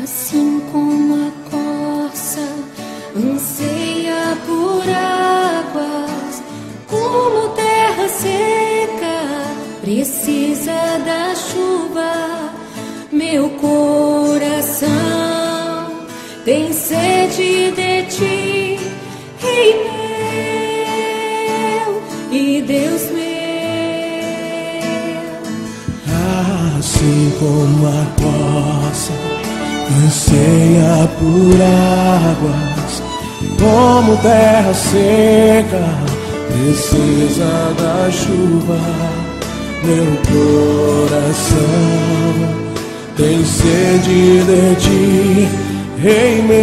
Assim como a corça anseia por águas, como terra seca precisa da chuva, meu coração tem sede de ti, Rei meu e Deus meu. Assim como a corça anseia por águas, como terra seca precisa da chuva, meu coração tem sede de ti, Rei meu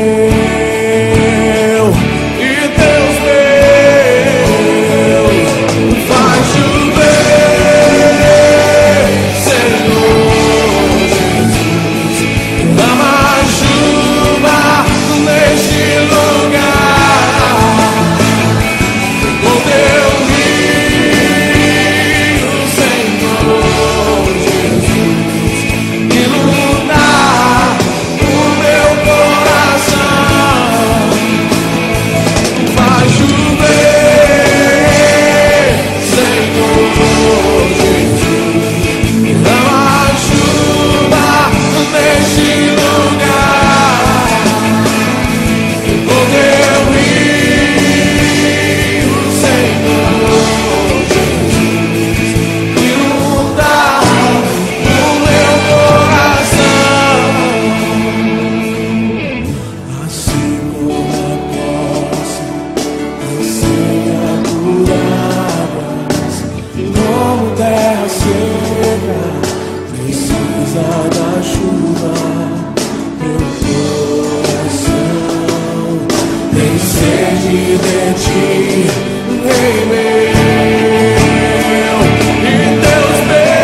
e Deus meu. Faz chover, Senhor Jesus, dá chuva neste lugar, com teu rio, Senhor Jesus, inunda o meu coração. Faz chover, Senhor Jesus, dá chuva neste lugar, com teu rio, Senhor Jesus, inunda o meu coração. Assim como a corça anseia por águas, como terra seca precisa da chuva, meu coração tem sede de ti, Rei meu e Deus meu.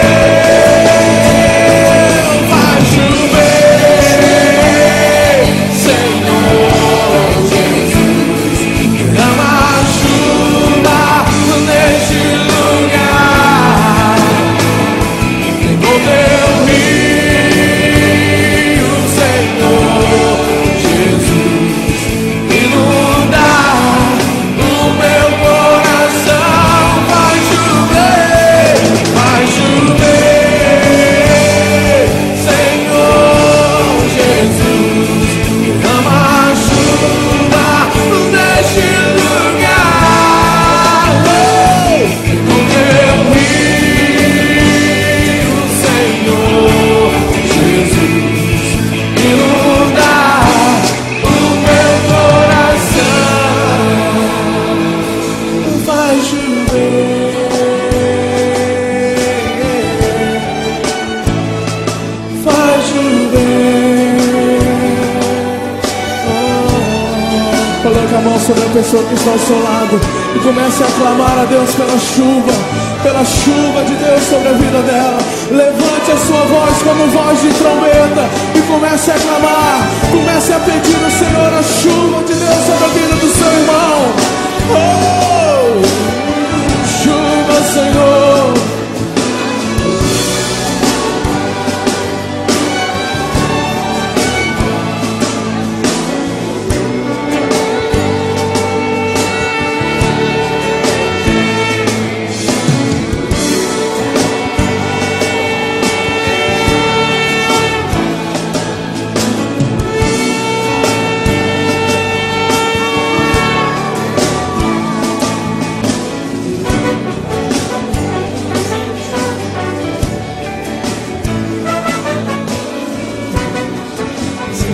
Faz chover, Senhor Jesus, derrama chuva neste lugar, com teu rio, Senhor Jesus, inunda o meu coração. Faz chover, Senhor Jesus, derrama chuva neste lugar, com teu rio, Senhor Jesus, inunda o meu coração. Faz chover, faz chover. Coloque a mão sobre a pessoa que está ao seu lado e comece a clamar a Deus pela chuva de Deus sobre a vida dela. Levante a sua voz como voz de trombeta e comece a clamar, comece a pedir ao Senhor a chuva de Deus sobre a vida do seu irmão. Oh, chuva, Senhor.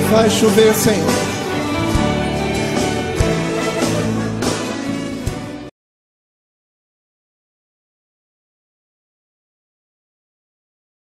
Vai chover, Senhor.